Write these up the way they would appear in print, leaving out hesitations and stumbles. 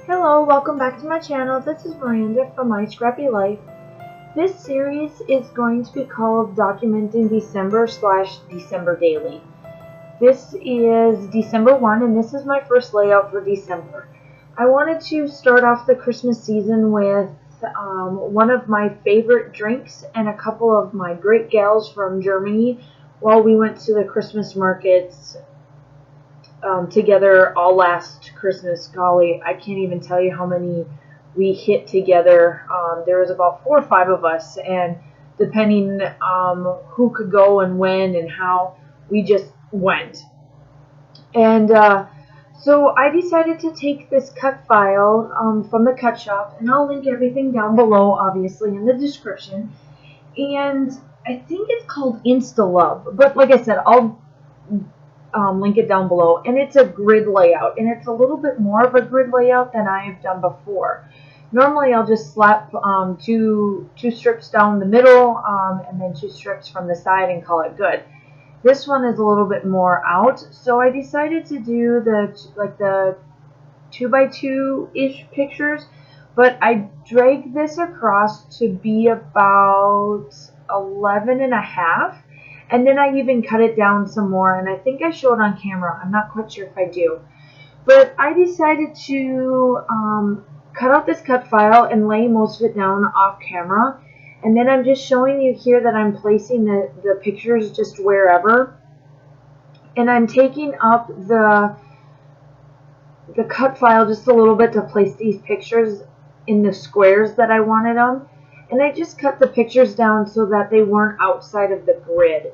Hello, welcome back to my channel. This is Miranda from My Scrappy Life. This series is going to be called Documenting December/December Daily. This is December 1 and this is my first layout for December. I wanted to start off the Christmas season with one of my favorite drinks and a couple of my great gals from Germany while we went to the Christmas markets together all last Christmas. Golly, I can't even tell you how many we hit together. There was about 4 or 5 of us, and depending who could go and when and how, we just went. And so I decided to take this cut file from the CutShoppe, and I'll link everything down below, obviously, in the description. And I think it's called InstaLove, but like I said, I'll link it down below, and it's a grid layout, and it's a little bit more of a grid layout than I've done before. Normally I'll just slap two strips down the middle and then 2 strips from the side and call it good. This one is a little bit more out, so I decided to do the 2x2-ish pictures, but I dragged this across to be about 11.5. And then I even cut it down some more, and I think I showed on camera. I'm not quite sure if I do. But I decided to cut out this cut file and lay most of it down off camera. And then I'm just showing you here that I'm placing the pictures just wherever. And I'm taking up the cut file just a little bit to place these pictures in the squares that I wanted them. And I just cut the pictures down so that they weren't outside of the grid.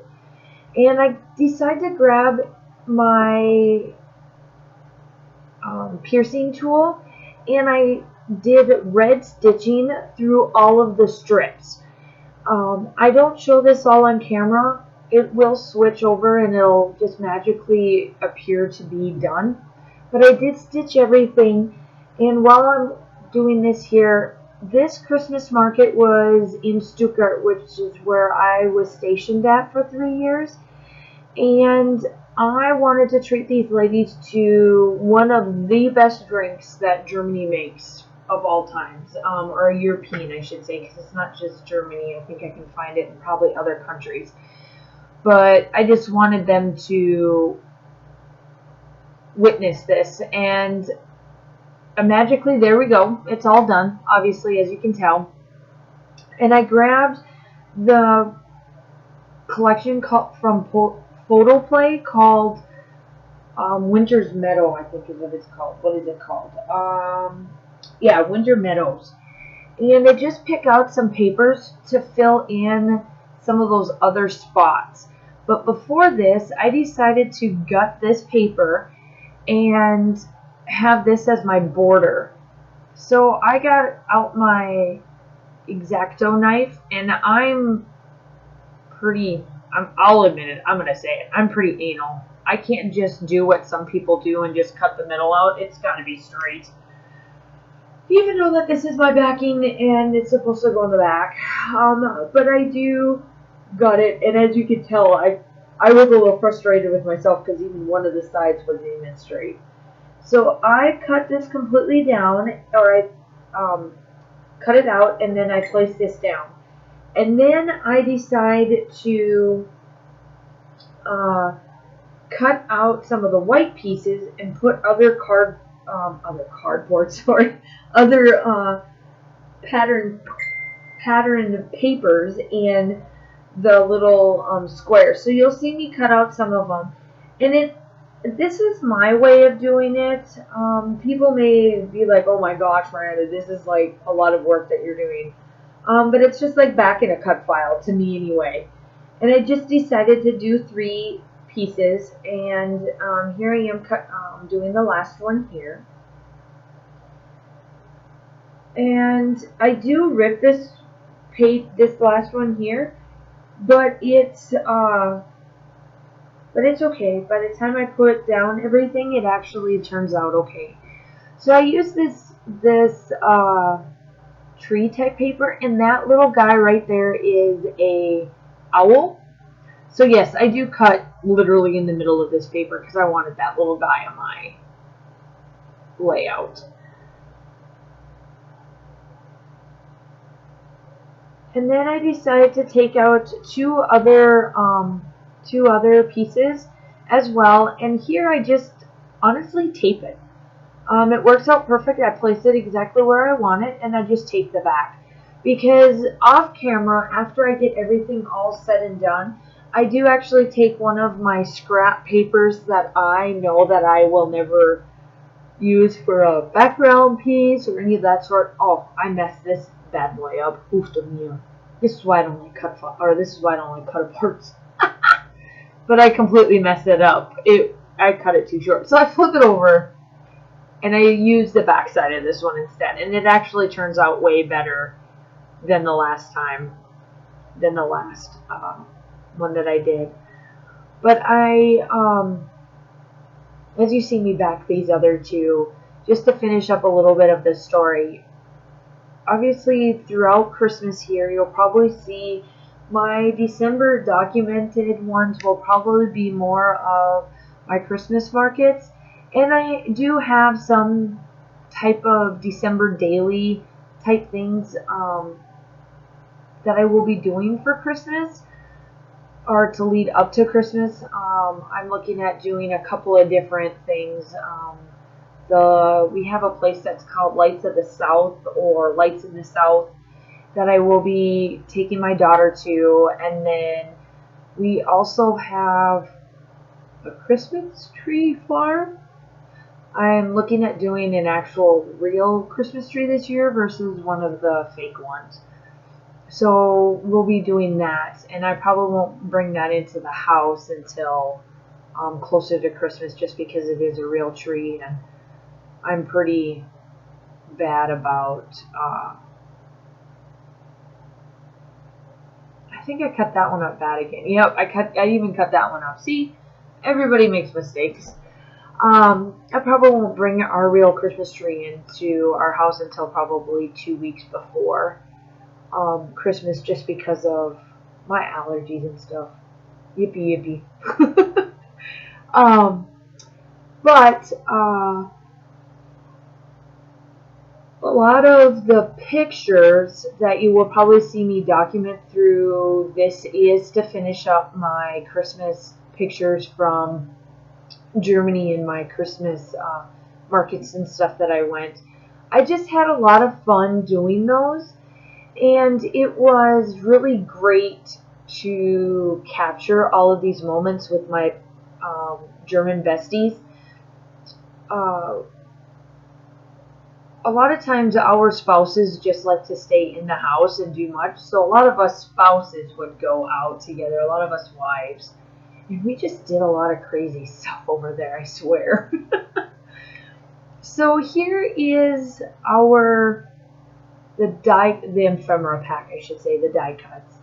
And I decided to grab my piercing tool, and I did red stitching through all of the strips. I don't show this all on camera. It will switch over and it'll just magically appear to be done. But I did stitch everything, and while I'm doing this here, this Christmas market was in Stuttgart, which is where I was stationed at for 3 years. And I wanted to treat these ladies to one of the best drinks that Germany makes of all times. Or European, I should say, because it's not just Germany. I think I can find it in probably other countries. But I just wanted them to witness this, and magically, there we go. It's all done, obviously, as you can tell. And I grabbed the collection from PhotoPlay called Winter's Meadow, I think is what it's called. What is it called? Yeah, Winter Meadows. And I just pick out some papers to fill in some of those other spots. But before this, I decided to gut this paper and have this as my border. So I got out my X-Acto knife, and I'll admit it, I'm gonna say it, I'm pretty anal. I can't just do what some people do and just cut the middle out. It's gotta be straight. Even though that this is my backing and it's supposed to go in the back. But I do gut it, and as you can tell, I was a little frustrated with myself because even one of the sides wasn't even straight. So I cut this completely down, or I cut it out, and then I place this down. And then I decide to cut out some of the white pieces and put other patterned papers in the little squares. So you'll see me cut out some of them, and this is my way of doing it. People may be like, oh my gosh, Miranda, this is like a lot of work that you're doing. But it's just like back in a cut file, to me anyway. And I just decided to do 3 pieces, and here I am doing the last one here. And I do rip this last one here, but it's okay. By the time I put down everything, it actually turns out okay. So I use this tree type paper, and that little guy right there is a owl. So yes, I do cut literally in the middle of this paper because I wanted that little guy on my layout. And then I decided to take out two other pieces as well. And here I just honestly tape it. It works out perfect. I place it exactly where I want it, and I just tape the back. Because off camera, after I get everything all said and done, I do actually take one of my scrap papers that I know that I will never use for a background piece or any of that sort. Oh, I messed this bad boy up. Oof of me. This is why I don't like this is why I don't like cut aparts. But I completely messed it up. I cut it too short. So I flip it over and I use the back side of this one instead. And it actually turns out way better than the last one that I did. But as you see me back these other two, just to finish up a little bit of the story, obviously throughout Christmas here, you'll probably see my December documented ones will probably be more of my Christmas markets. And I do have some type of December daily type things that I will be doing for Christmas or to lead up to Christmas. I'm looking at doing a couple of different things. We have a place that's called Lights of the South or Lights in the South that I will be taking my daughter to. And then we also have a Christmas tree farm. I'm looking at doing an actual real Christmas tree this year versus one of the fake ones. So we'll be doing that, and I probably won't bring that into the house until closer to Christmas, just because it is a real tree, and I'm pretty bad about. I think I cut that one up bad again. Yep, I even cut that one up. See, everybody makes mistakes. I probably won't bring our real Christmas tree into our house until probably 2 weeks before Christmas, just because of my allergies and stuff. Yippee yippee. But a lot of the pictures that you will probably see me document through this is to finish up my Christmas pictures from Germany and my Christmas markets and stuff that I went. I just had a lot of fun doing those, and it was really great to capture all of these moments with my German besties. A lot of times our spouses just like to stay in the house and do much, so a lot of us spouses would go out together, a lot of us wives, and we just did a lot of crazy stuff over there, I swear. So here is the ephemera pack, I should say, the die cuts.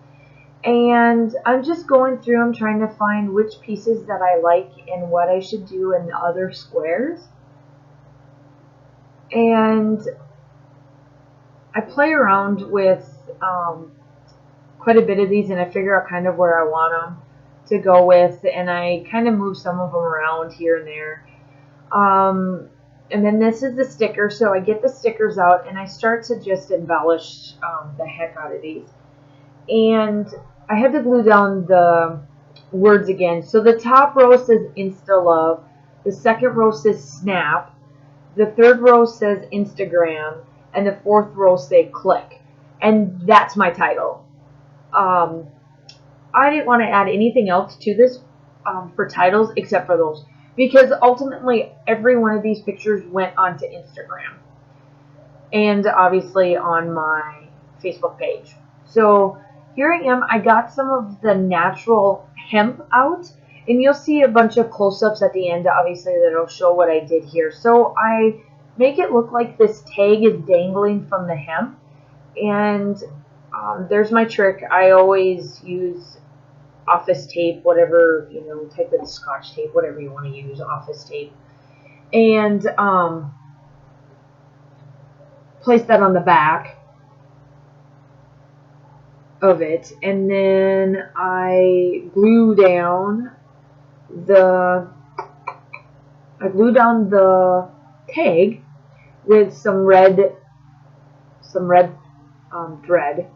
And I'm just going through, I'm trying to find which pieces that I like and what I should do in other squares. And I play around with quite a bit of these, and I figure out kind of where I want them to go with, and I kind of move some of them around here and there. And then this is the sticker, so I get the stickers out and I start to just embellish the heck out of these. And I had to glue down the words again. So the top row says Insta Love, the second row says Snap, the third row says Instagram, and the fourth row say Click. And that's my title. I didn't want to add anything else to this for titles except for those, because ultimately every one of these pictures went onto Instagram and obviously on my Facebook page. So here I am. I got some of the natural hemp out, and you'll see a bunch of close-ups at the end, obviously, that'll show what I did here. So I make it look like this tag is dangling from the hemp, and there's my trick. I always use office tape, whatever, type of Scotch tape, whatever you want to use, office tape, and place that on the back of it, and then I glue down the tag with some red thread,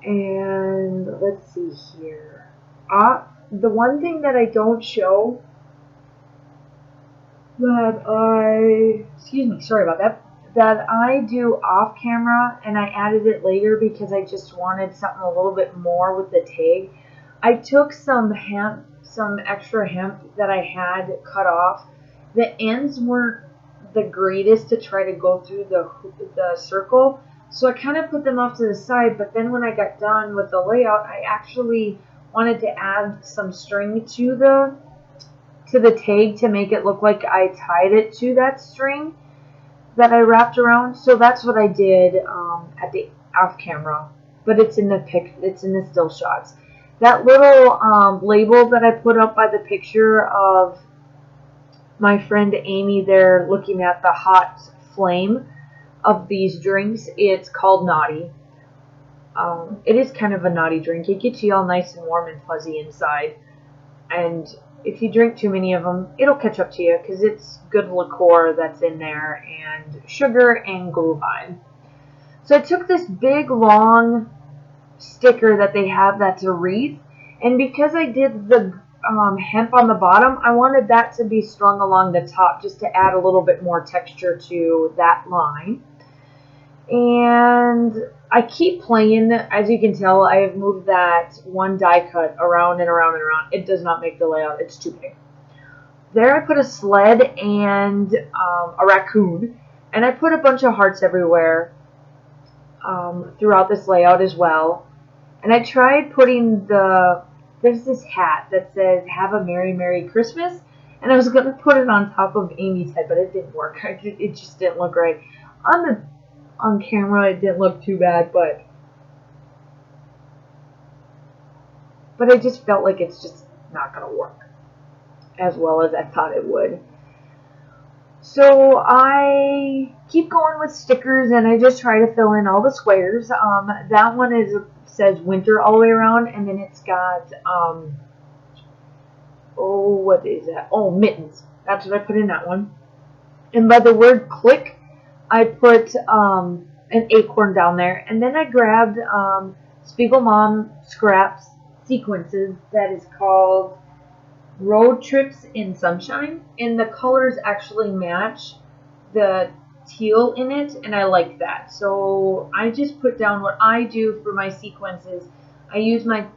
And let's see here. The one thing that I don't show that I do off camera, and I added it later because I just wanted something a little bit more with the tag. I took some extra hemp that I had cut off. The ends weren't the greatest to try to go through the circle, so I kind of put them off to the side. But then when I got done with the layout, I actually wanted to add some string to the tag to make it look like I tied it to that string that I wrapped around. So that's what I did at the off camera, but it's in the still shots. That little label that I put up by the picture of my friend Amy there looking at the hot flame of these drinks, it's called Naughty. It is kind of a naughty drink. It gets you all nice and warm and fuzzy inside, and if you drink too many of them, it'll catch up to you because it's good liqueur that's in there, and sugar and glühwein. So I took this big long sticker that they have that's a wreath, and because I did the hemp on the bottom, I wanted that to be strung along the top just to add a little bit more texture to that line. And I keep playing. As you can tell, I have moved that one die cut around and around and around. It does not make the layout. It's too big. There I put a sled and a raccoon, and I put a bunch of hearts everywhere throughout this layout as well. And I tried putting there's this hat that says "Have a Merry Merry Christmas," and I was going to put it on top of Amy's head, but it didn't work. It just didn't look right. On camera, it didn't look too bad, but I just felt like it's just not going to work as well as I thought it would. So I keep going with stickers, and I just try to fill in all the squares. That one says winter all the way around, and then it's got what is that? Oh, mittens. That's what I put in that one. And by the word click, I put an acorn down there, and then I grabbed Spiegel Mom Scraps sequences that is called Road Trips in Sunshine, and the colors actually match the teal in it, and I like that. So I just put down what I do for my sequences. I use my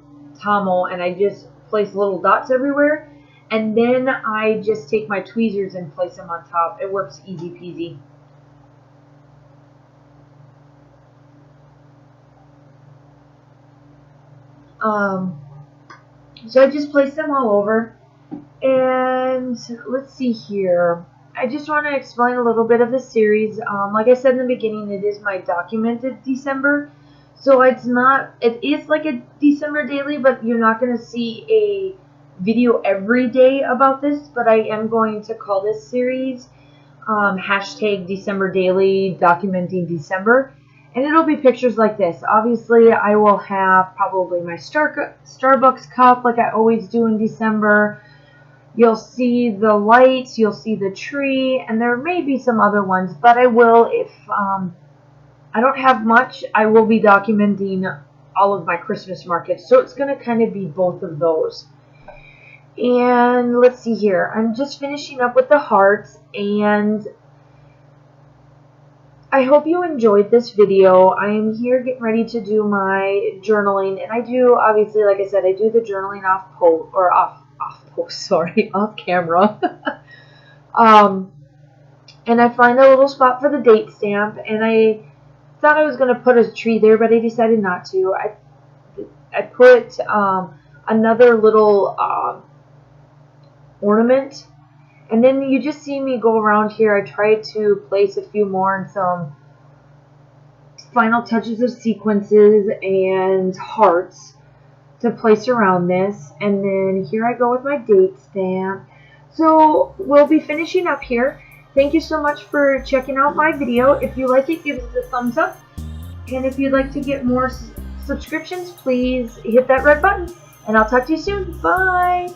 Tomo, and I just place little dots everywhere, and then I just take my tweezers and place them on top. It works easy peasy. So I just placed them all over, and let's see here. I just want to explain a little bit of the series. Like I said in the beginning, it is my documented December, so it is like a December daily, but you're not going to see a video every day about this. But I am going to call this series hashtag December Daily Documenting December. And it'll be pictures like this. Obviously, I will have probably my Starbucks cup like I always do in December. You'll see the lights, you'll see the tree, and there may be some other ones. But I will, if I don't have much, I will be documenting all of my Christmas markets. So it's going to kind of be both of those. And let's see here. I'm just finishing up with the hearts, and I hope you enjoyed this video. I am here getting ready to do my journaling, and I do, obviously, like I said, I do the journaling off camera. And I find a little spot for the date stamp, and I thought I was going to put a tree there, but I decided not to. I put another little ornament. And then you just see me go around here. I tried to place a few more and some final touches of sequences and hearts to place around this. And then here I go with my date stamp. So we'll be finishing up here. Thank you so much for checking out my video. If you like it, give it a thumbs up. And if you'd like to get more subscriptions, please hit that red button. And I'll talk to you soon. Bye!